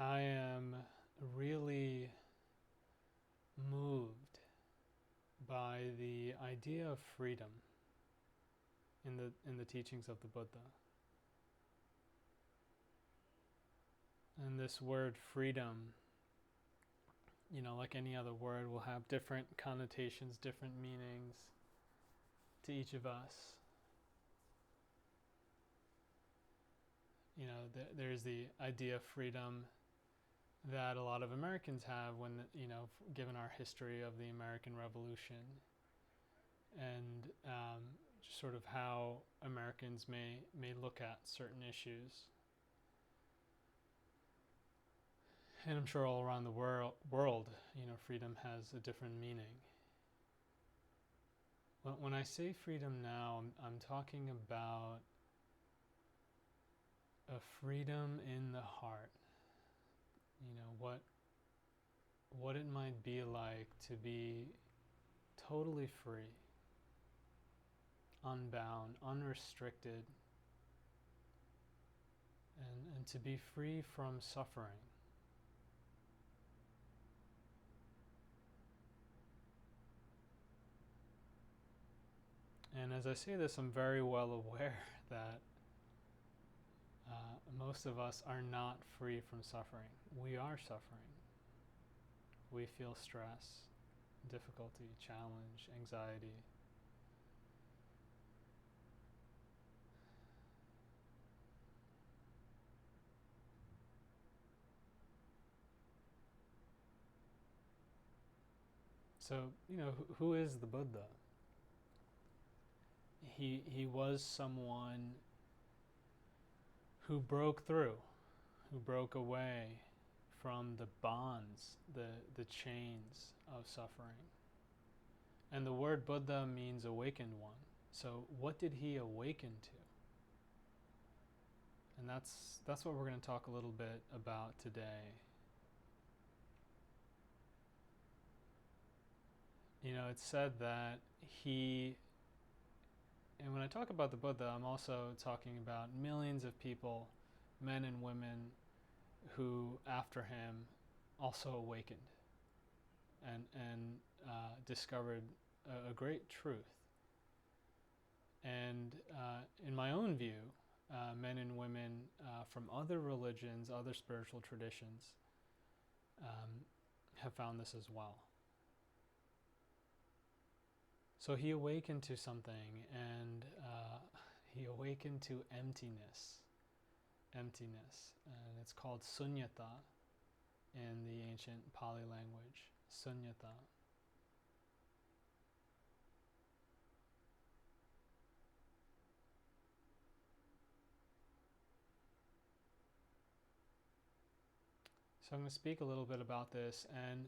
I am really moved by the idea of freedom in the teachings of the Buddha. And this word freedom, like any other word, will have different connotations, different meanings to each of us. There's the idea of freedom that a lot of Americans have when, given our history of the American Revolution and just sort of how Americans may look at certain issues. And I'm sure all around the world, freedom has a different meaning. When I say freedom now, I'm talking about a freedom in the heart. What it might be like to be totally free, unbound, unrestricted, and to be free from suffering. And as I say this, I'm very well aware that most of us are not free from suffering. We are suffering. We feel stress, difficulty, challenge, anxiety. So, who is the Buddha? He was someone who broke through, who broke away from the bonds, the chains of suffering. And the word Buddha means awakened one. So what did he awaken to? And that's what we're going to talk a little bit about today. It's said that and when I talk about the Buddha, I'm also talking about millions of people, men and women, who after him also awakened and discovered a great truth. And in my own view, men and women from other religions, other spiritual traditions, have found this as well. So he awakened to something, and he awakened to emptiness. Emptiness. And it's called Sunyata in the ancient Pali language. Sunyata. So I'm going to speak a little bit about this, and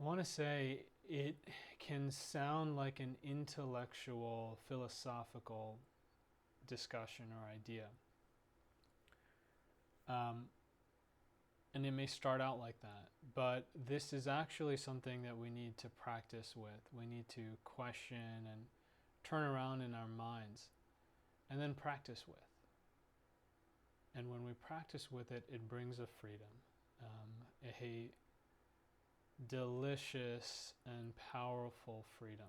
I want to say it can sound like an intellectual, philosophical discussion or idea. And it may start out like that, but this is actually something that we need to practice with. We need to question and turn around in our minds and then practice with. And when we practice with it, it brings a freedom, a delicious and powerful freedom.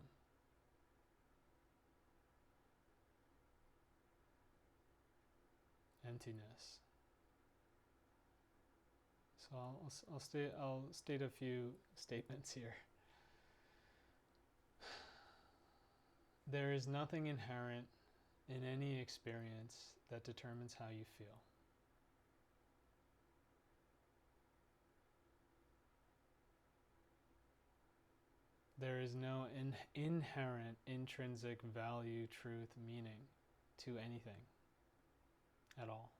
Emptiness. So I'll state a few statements here. There is nothing inherent in any experience that determines how you feel. There is no inherent, intrinsic value, truth, meaning to anything at all.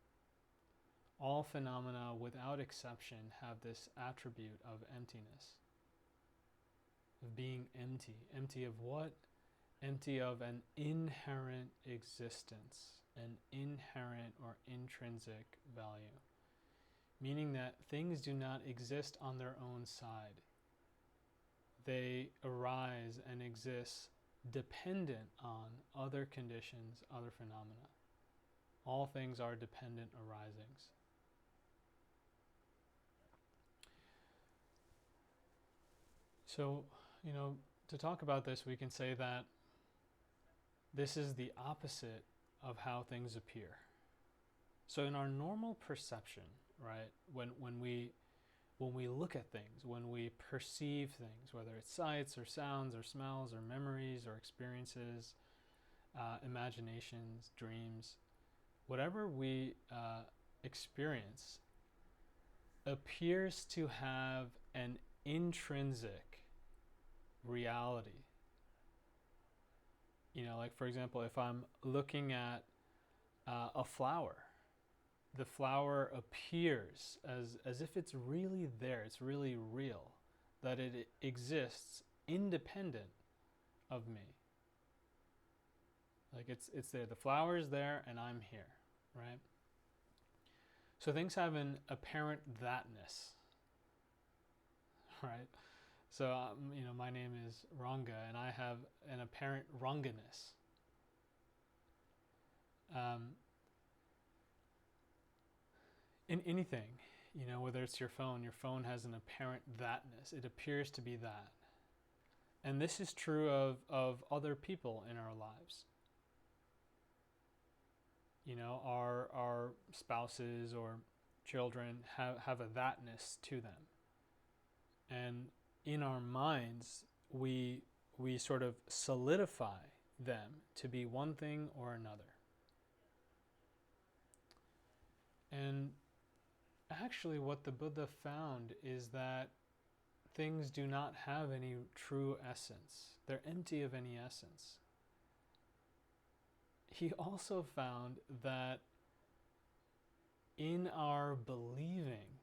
All phenomena, without exception, have this attribute of emptiness, of being empty. Empty of what? Empty of an inherent existence, an inherent or intrinsic value. Meaning that things do not exist on their own side. They arise and exist dependent on other conditions, other phenomena. All things are dependent arisings. So, to talk about this, we can say that this is the opposite of how things appear. So in our normal perception, right, when we look at things, when we perceive things, whether it's sights or sounds or smells or memories or experiences, imaginations, dreams, whatever we experience appears to have an intrinsic reality. Like for example, if I'm looking at a flower, the flower appears as if it's really there, it's really real, that it exists independent of me. Like it's there, the flower is there and I'm here, right? So things have an apparent thatness, right? So, my name is Ranga and I have an apparent Ranganess. In anything, whether it's your phone has an apparent thatness. It appears to be that. And this is true of other people in our lives. Our spouses or children have a thatness to them. And in our minds, we sort of solidify them to be one thing or another. And actually what the Buddha found is that things do not have any true essence. They're empty of any essence. He also found that in our believing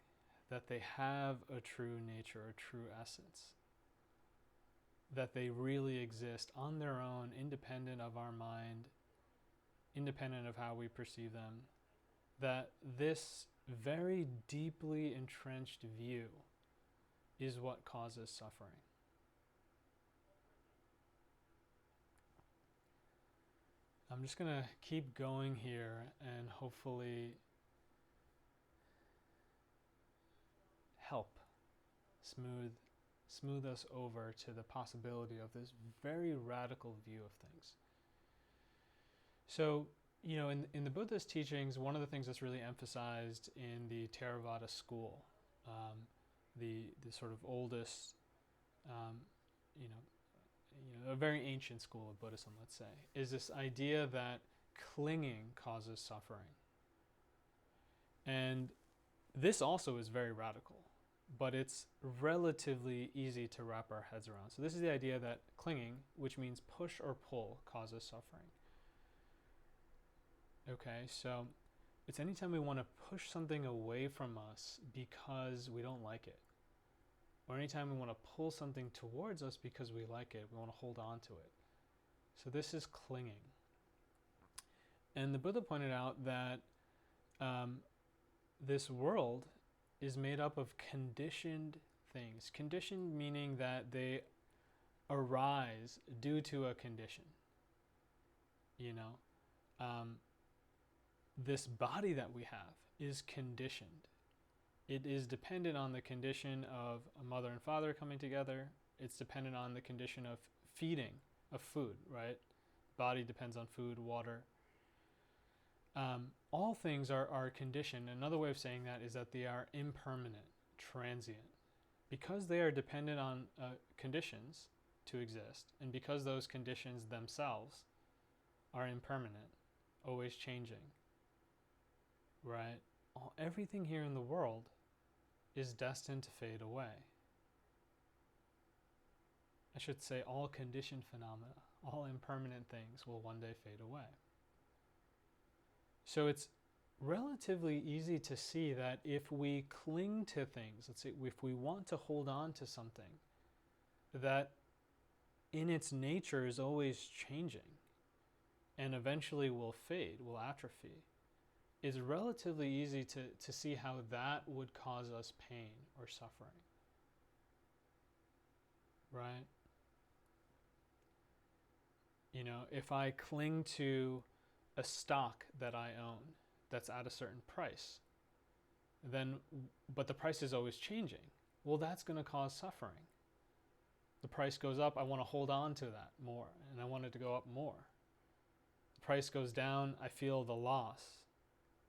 that they have a true nature, a true essence, that they really exist on their own, independent of our mind, independent of how we perceive them, that this very deeply entrenched view is what causes suffering. I'm just going to keep going here and hopefully help smooth us over to the possibility of this very radical view of things. So, in the Buddha's teachings, one of the things that's really emphasized in the Theravada school, the sort of oldest, a very ancient school of Buddhism, let's say, is this idea that clinging causes suffering. And this also is very radical, but it's relatively easy to wrap our heads around. So this is the idea that clinging, which means push or pull, causes suffering. Okay, so it's anytime we want to push something away from us because we don't like it, or anytime we want to pull something towards us because we like it, we want to hold on to it. So this is clinging. And the Buddha pointed out that this world is made up of conditioned things. Conditioned meaning that they arise due to a condition. This body that we have is conditioned. It is dependent on the condition of a mother and father coming together. It's dependent on the condition of feeding, of food, right? Body depends on food, water. All things are conditioned. Another way of saying that is that they are impermanent, transient. Because they are dependent on conditions to exist, and because those conditions themselves are impermanent, always changing, right? Everything here in the world is destined to fade away. I should say all conditioned phenomena, all impermanent things will one day fade away. So it's relatively easy to see that if we cling to things, let's say if we want to hold on to something that in its nature is always changing and eventually will fade, will atrophy, it's relatively easy to see how that would cause us pain or suffering. Right? If I cling to a stock that I own that's at a certain price, but the price is always changing, well, that's going to cause suffering. The price goes up, I want to hold on to that more, and I want it to go up more. The price goes down, I feel the loss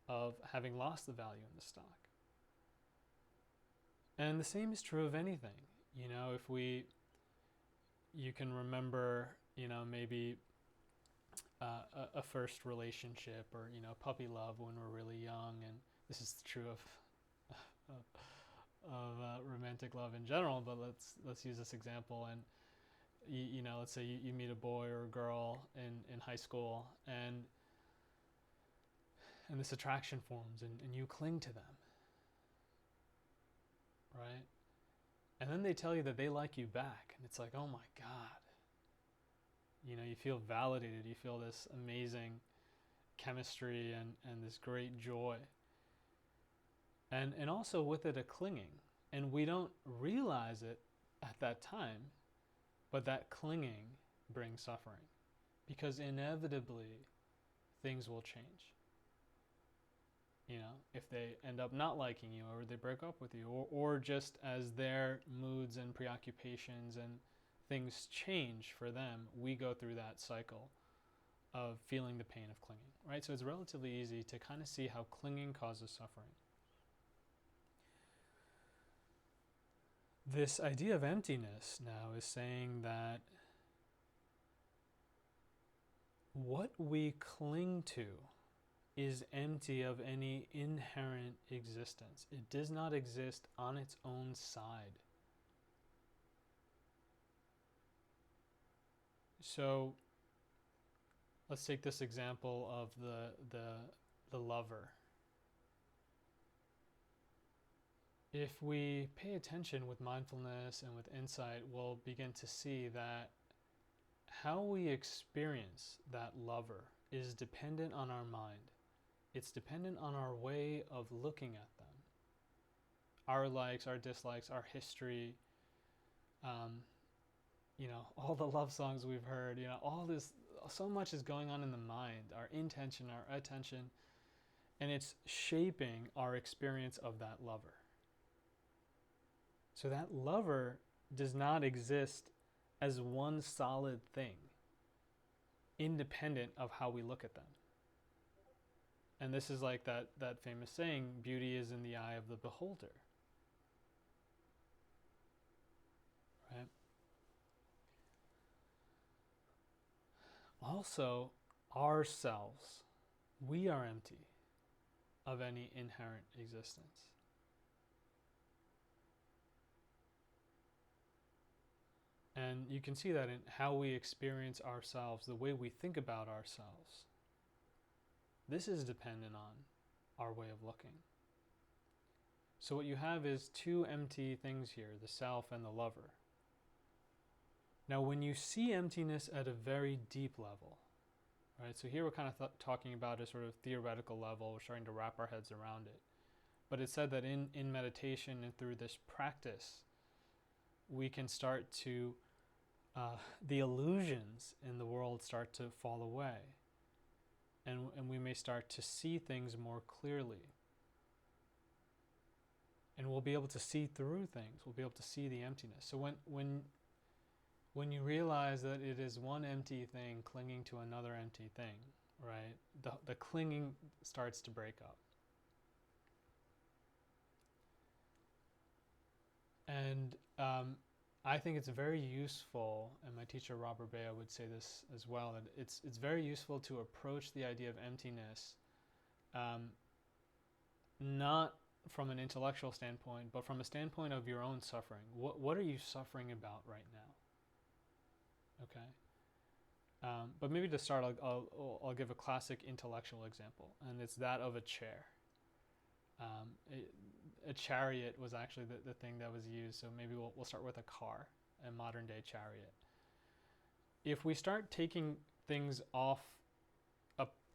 of having lost the value in the stock. And the same is true of anything. You know, you can remember, you know, maybe a first relationship, or, you know, puppy love when we're really young, and this is true of romantic love in general, but let's use this example. And you know, let's say you meet a boy or a girl in high school, and this attraction forms, and you cling to them, right? And then they tell you that they like you back, and it's like, oh my God. You know, you feel validated, you feel this amazing chemistry and this great joy. And also with it a clinging. And we don't realize it at that time, but that clinging brings suffering. Because inevitably, things will change. You know, if they end up not liking you, or they break up with you, or just as their moods and preoccupations and things change for them, we go through that cycle of feeling the pain of clinging, right? So it's relatively easy to kind of see how clinging causes suffering. This idea of emptiness now is saying that what we cling to is empty of any inherent existence. It does not exist on its own side. So let's take this example of the lover. If we pay attention with mindfulness and with insight, we'll begin to see that how we experience that lover is dependent on our mind. It's dependent on our way of looking at them. Our likes, our dislikes, our history, you know, all the love songs we've heard, you know, all this, so much is going on in the mind, our intention, our attention, and it's shaping our experience of that lover. So that lover does not exist as one solid thing, independent of how we look at them. And this is like that famous saying, beauty is in the eye of the beholder. Right? Also, ourselves, we are empty of any inherent existence. And you can see that in how we experience ourselves, the way we think about ourselves. This is dependent on our way of looking. So what you have is two empty things here, the self and the lover. Now when you see emptiness at a very deep level, right? So here we're kind of talking about a sort of theoretical level, we're starting to wrap our heads around it. But it's said that in meditation and through this practice, we can start to, the illusions in the world start to fall away. And we may start to see things more clearly. And we'll be able to see through things. We'll be able to see the emptiness. So when you realize that it is one empty thing clinging to another empty thing, right? The clinging starts to break up. And I think it's very useful, and my teacher Robert Bea would say this as well, that it's very useful to approach the idea of emptiness not from an intellectual standpoint, but from a standpoint of your own suffering. What are you suffering about right now? Okay. But maybe to start, I'll give a classic intellectual example, and it's that of a chair. A chariot was actually the thing that was used, so maybe we'll start with a car, a modern day chariot. If we start taking things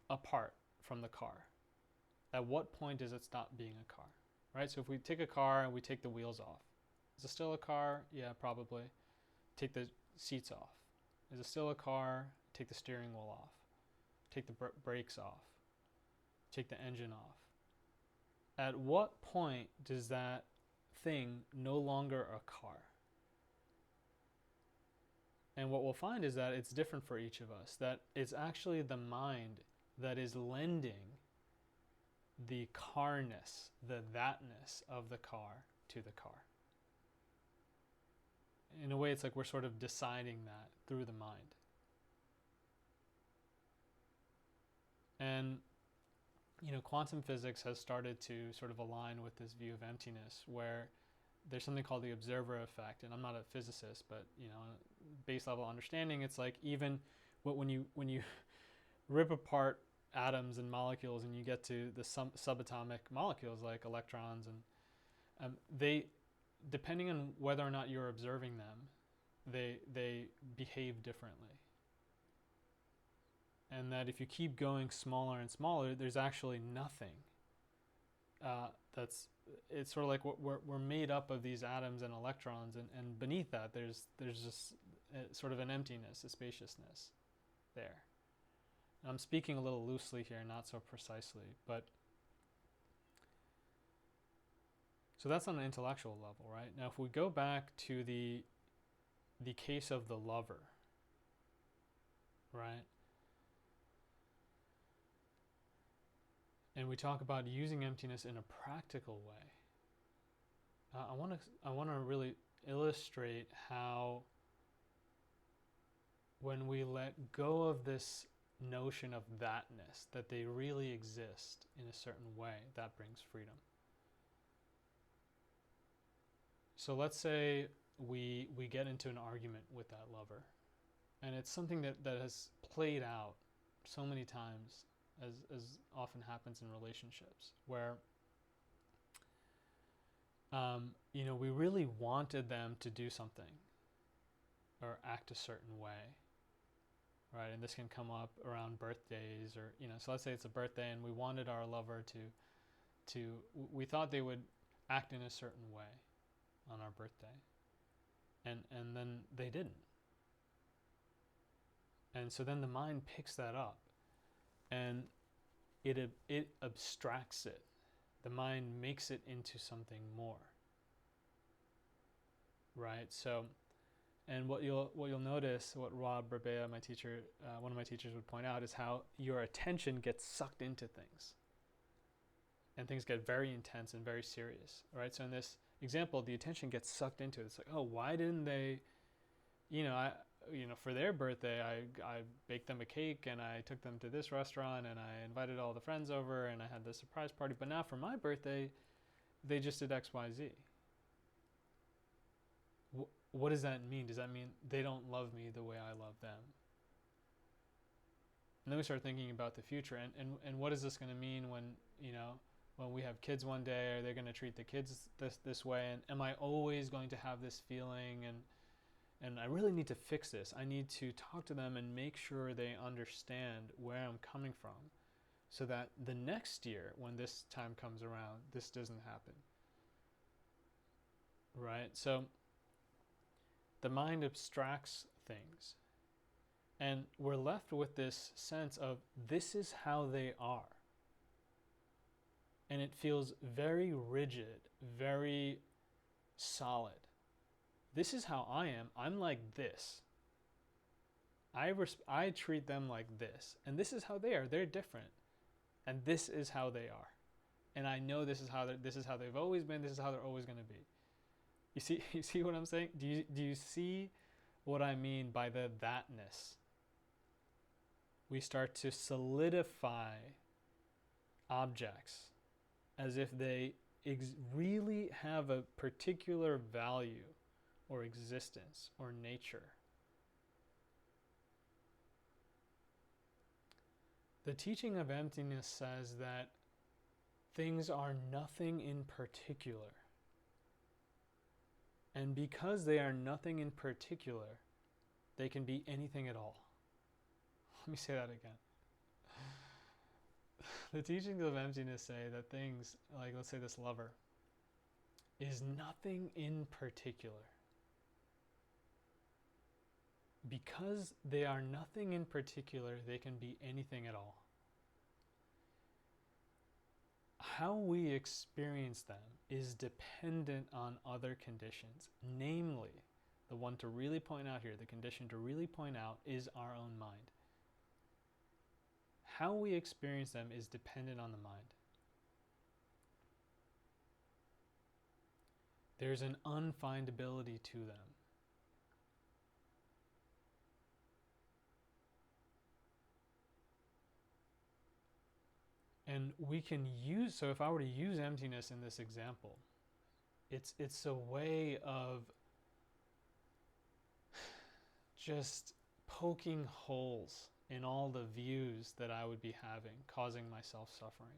apart from the car, at what point does it stop being a car, right? So if we take a car and we take the wheels off, is it still a car? Yeah, probably. Take the seats off. Is it still a car? Take the steering wheel off. Take the brakes off. Take the engine off. At what point does that thing no longer a car? And what we'll find is that it's different for each of us, that it's actually the mind that is lending the carness, the thatness of the car to the car. In a way, it's like we're sort of deciding that through the mind. And, quantum physics has started to sort of align with this view of emptiness, where there's something called the observer effect. And I'm not a physicist, but, base level understanding, it's like even when you rip apart atoms and molecules and you get to the subatomic molecules like electrons, and they, depending on whether or not you're observing them, they behave differently. And that if you keep going smaller and smaller, there's actually nothing. It's sort of like we're made up of these atoms and electrons, and beneath that there's just sort of an emptiness, a spaciousness there. And I'm speaking a little loosely here, not so precisely, but so that's on an intellectual level, right? Now if we go back to the case of the lover, right? And we talk about using emptiness in a practical way. I want to really illustrate how when we let go of this notion of thatness, that they really exist in a certain way, that brings freedom. So let's say we get into an argument with that lover, and it's something that has played out so many times, as often happens in relationships, where we really wanted them to do something or act a certain way, right? And this can come up around birthdays, or so let's say it's a birthday and we wanted our lover to we thought they would act in a certain way on our birthday, and then they didn't. And so then the mind picks that up and it abstracts it. The mind makes it into something more, right? So, and what you'll notice, what Rob Berbea, my teacher, one of my teachers, would point out, is how your attention gets sucked into things, and things get very intense and very serious, right? So in this example, the attention gets sucked into it. It's like, oh, why didn't they, for their birthday, I baked them a cake and I took them to this restaurant and I invited all the friends over and I had this surprise party. But now for my birthday, they just did X, Y, Z. What does that mean? Does that mean they don't love me the way I love them? And then we start thinking about the future, and what is this going to mean when we have kids one day? Are they going to treat the kids this way? And am I always going to have this feeling? And I really need to fix this. I need to talk to them and make sure they understand where I'm coming from, so that the next year, when this time comes around, this doesn't happen. Right? So the mind abstracts things, and we're left with this sense of this is how they are. And it feels very rigid, very solid. This is how I am. I'm like this. I treat them like this. And this is how they are. They're different. And this is how they are. And I know this is how they've always been. This is how they're always going to be. You see what I'm saying? Do you see what I mean by the thatness? We start to solidify objects as if they really have a particular value or existence or nature. The teaching of emptiness says that things are nothing in particular. And because they are nothing in particular, they can be anything at all. Let me say that again. The teachings of emptiness say that things, like let's say this lover, is nothing in particular. Because they are nothing in particular, they can be anything at all. How we experience them is dependent on other conditions, namely The one to really point out here, the condition to really point out, is our own mind. How we experience them is dependent on the mind. There's an unfindability to them. And we can use, so if I were to use emptiness in this example, it's a way of just poking holes in all the views that I would be having, causing myself suffering,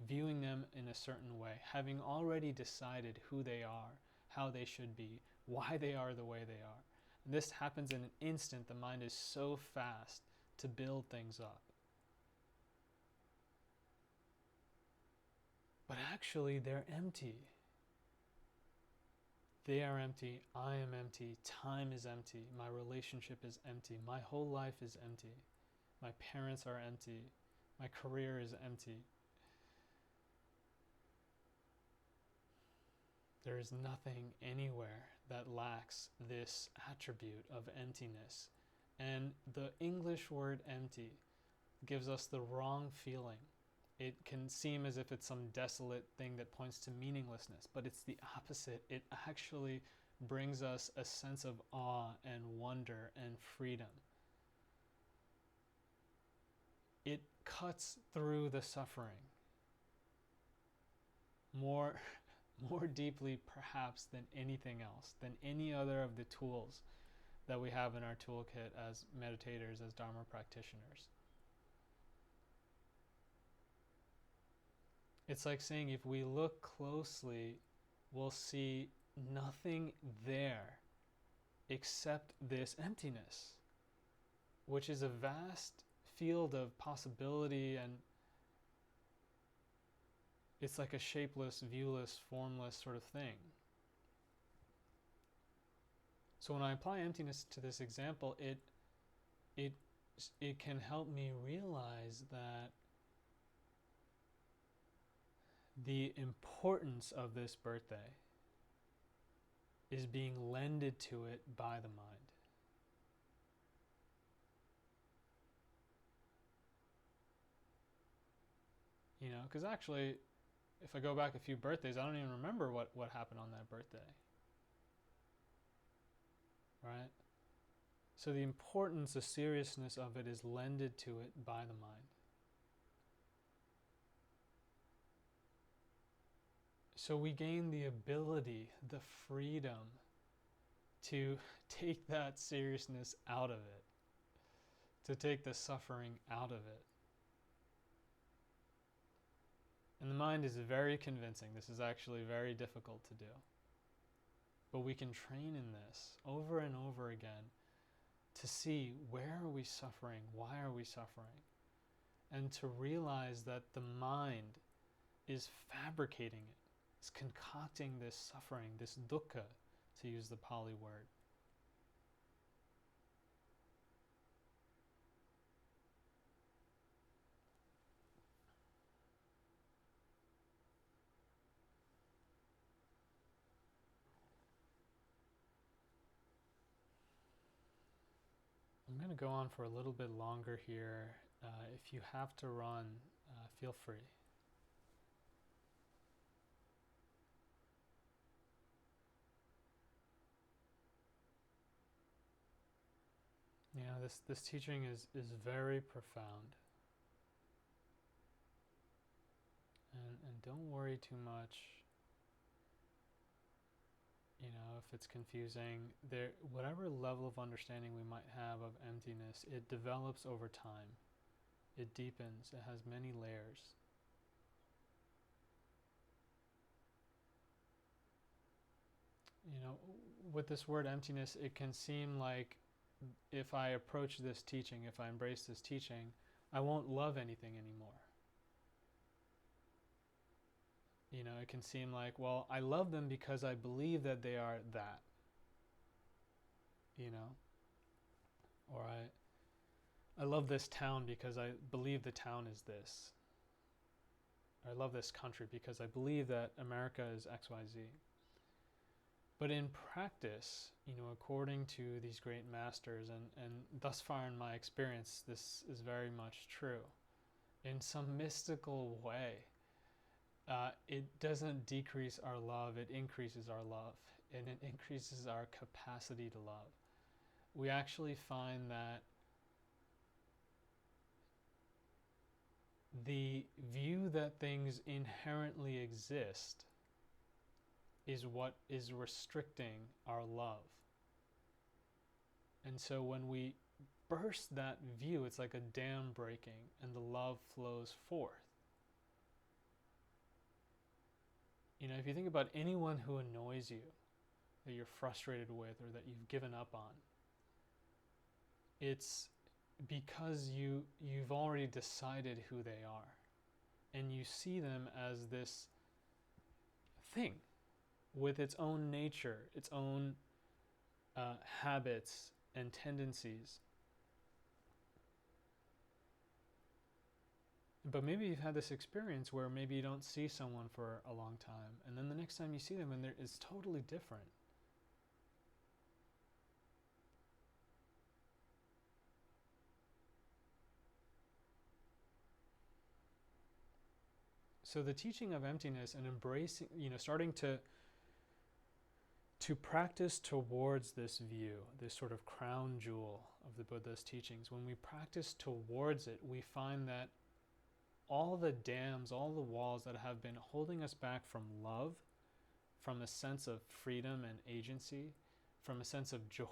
viewing them in a certain way, having already decided who they are, how they should be, why they are the way they are. And this happens in an instant. The mind is so fast to build things up. But actually, they're empty. They are empty. I am empty. Time is empty. My relationship is empty. My whole life is empty. My parents are empty. My career is empty. There is nothing anywhere that lacks this attribute of emptiness. And the English word empty gives us the wrong feeling. It can seem as if it's some desolate thing that points to meaninglessness, but it's the opposite. It actually brings us a sense of awe and wonder and freedom. It cuts through the suffering more deeply perhaps than anything else, than any other of the tools that we have in our toolkit as meditators, as Dharma practitioners. It's like saying if we look closely, we'll see nothing there except this emptiness, which is a vast field of possibility, and it's like a shapeless, viewless, formless sort of thing. So when I apply emptiness to this example, it can help me realize that the importance of this birthday is being lended to it by the mind. You know, because actually, if I go back a few birthdays, I don't even remember what happened on that birthday. Right? So the importance, the seriousness of it is lended to it by the mind. So we gain the ability, the freedom to take that seriousness out of it, to take the suffering out of it. And the mind is very convincing. This is actually very difficult to do. But we can train in this over and over again to see where are we suffering, why are we suffering, and to realize that the mind is fabricating it. It's concocting this suffering, this dukkha, to use the Pali word. I'm going to go on for a little bit longer here. If you have to run, feel free. You know, this teaching is very profound. And don't worry too much, you know, if it's confusing. Whatever level of understanding we might have of emptiness, it develops over time. It deepens. It has many layers. You know, with this word emptiness, it can seem like if I approach this teaching, if I embrace this teaching, I won't love anything anymore. You know, it can seem like, well, I love them because I believe that they are that. You know? Or I love this town because I believe the town is this. Or I love this country because I believe that America is XYZ. But in practice, according to these great masters, and thus far in my experience, this is very much true. In some mystical way, it doesn't decrease our love, it increases our love, and it increases our capacity to love. We actually find that the view that things inherently exist is what is restricting our love. And so when we burst that view, it's like a dam breaking and the love flows forth. If you think about anyone who annoys you, that you're frustrated with or that you've given up on, it's because you've already decided who they are. And you see them as this thing with its own nature, its own habits and tendencies. But maybe you've had this experience where maybe you don't see someone for a long time, and then the next time you see them, and it's totally different. So the teaching of emptiness and embracing, starting to practice towards this view, this sort of crown jewel of the Buddha's teachings, when we practice towards it, we find that all the dams, all the walls that have been holding us back from love, from a sense of freedom and agency, from a sense of joy,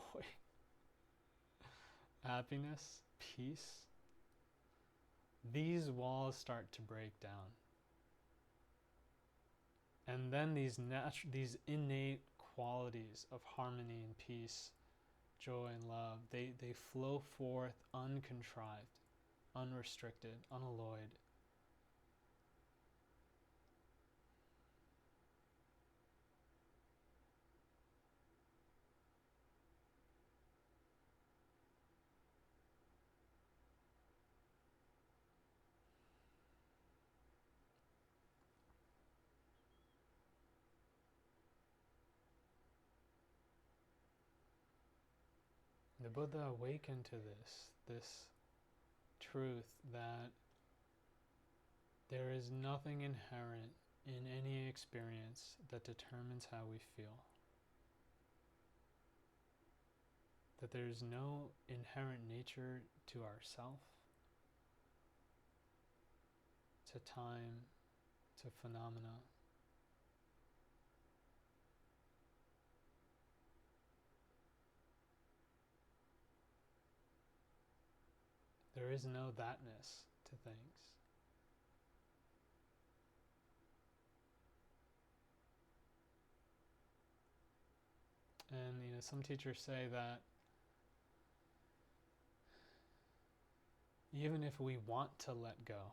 happiness, peace, these walls start to break down. And then these innate qualities of harmony and peace, joy and love, they flow forth uncontrived, unrestricted, unalloyed. The Buddha awakened to this truth that there is nothing inherent in any experience that determines how we feel. That there is no inherent nature to ourself, to time, to phenomena. There is no thatness to things. And some teachers say that even if we want to let go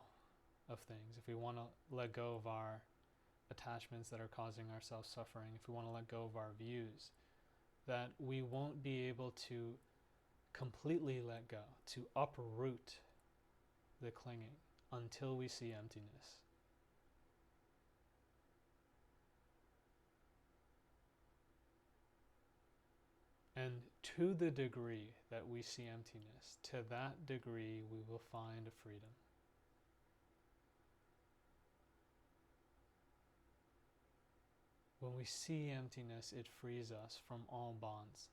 of things, if we want to let go of our attachments that are causing ourselves suffering, if we want to let go of our views, that we won't be able to completely let go, to uproot the clinging until we see emptiness. And to the degree that we see emptiness, to that degree we will find a freedom. When we see emptiness, it frees us from all bonds.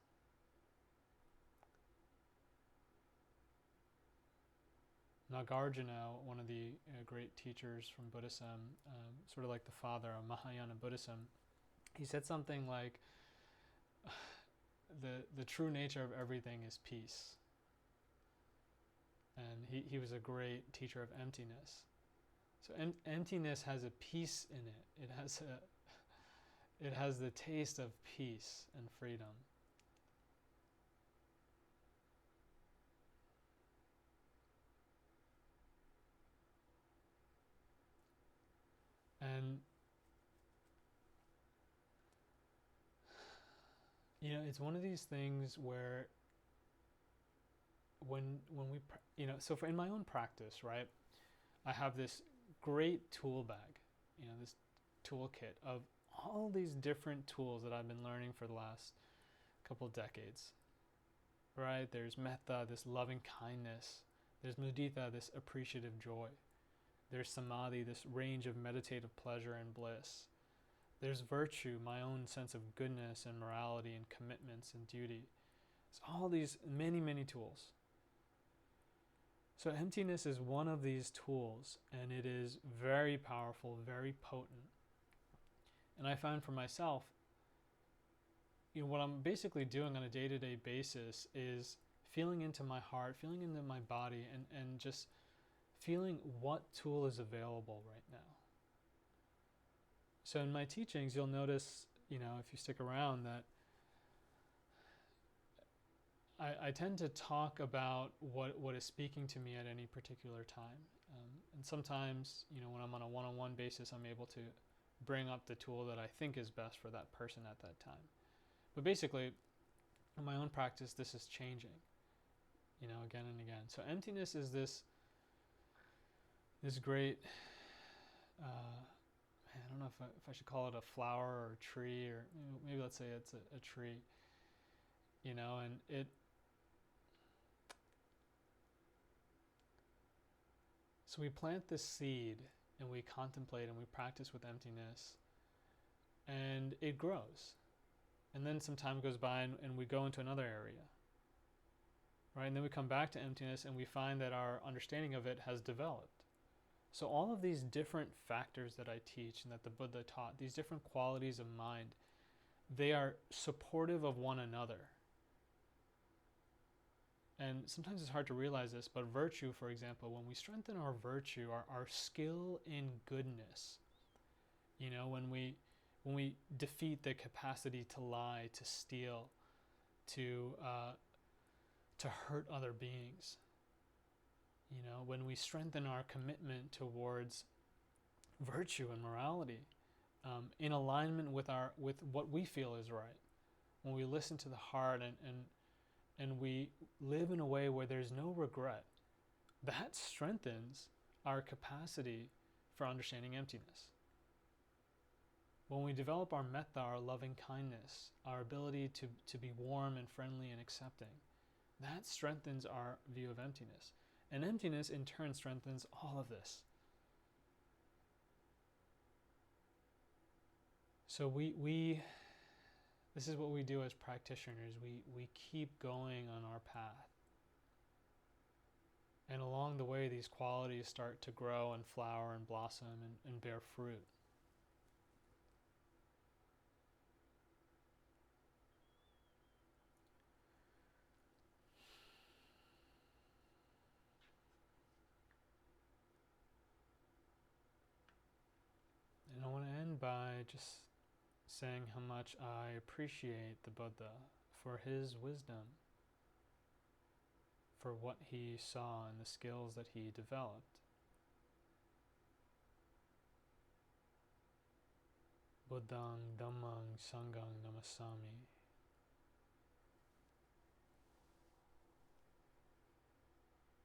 Nagarjuna, one of the great teachers from Buddhism, sort of like the father of Mahayana Buddhism, he said something like, the true nature of everything is peace. And he was a great teacher of emptiness. So emptiness has a peace in it. It has the taste of peace and freedom. And it's one of these things where when we so in my own practice, right, I have this great tool bag, this toolkit of all these different tools that I've been learning for the last couple of decades, right? There's metta, this loving kindness. There's mudita, this appreciative joy. There's samadhi, this range of meditative pleasure and bliss. There's virtue, my own sense of goodness and morality and commitments and duty. It's all these many, many tools. So emptiness is one of these tools, and it is very powerful, very potent. And I find for myself, what I'm basically doing on a day-to-day basis is feeling into my heart, feeling into my body, and just feeling what tool is available right now. So in my teachings, you'll notice, if you stick around, that I tend to talk about what is speaking to me at any particular time. And sometimes, when I'm on a one-on-one basis, I'm able to bring up the tool that I think is best for that person at that time. But basically, in my own practice, this is changing, again and again. So emptiness is this great, I don't know if I should call it a flower or a tree, or maybe let's say it's a tree, and so we plant this seed and we contemplate and we practice with emptiness, and it grows. And then some time goes by and we go into another area, right? And then we come back to emptiness and we find that our understanding of it has developed. So all of these different factors that I teach and that the Buddha taught, these different qualities of mind, they are supportive of one another. And sometimes it's hard to realize this, but virtue, for example, when we strengthen our virtue, our skill in goodness, when we defeat the capacity to lie, to steal, to hurt other beings, when we strengthen our commitment towards virtue and morality, in alignment with what we feel is right, when we listen to the heart and we live in a way where there's no regret, that strengthens our capacity for understanding emptiness. When we develop our metta, our loving kindness, our ability to be warm and friendly and accepting, that strengthens our view of emptiness. And emptiness in turn strengthens all of this. So this is what we do as practitioners. We keep going on our path. And along the way, these qualities start to grow and flower and blossom and bear fruit. And I want to end by just saying how much I appreciate the Buddha for his wisdom, for what he saw and the skills that he developed. Buddhang Dhammang Sanghang Namasami.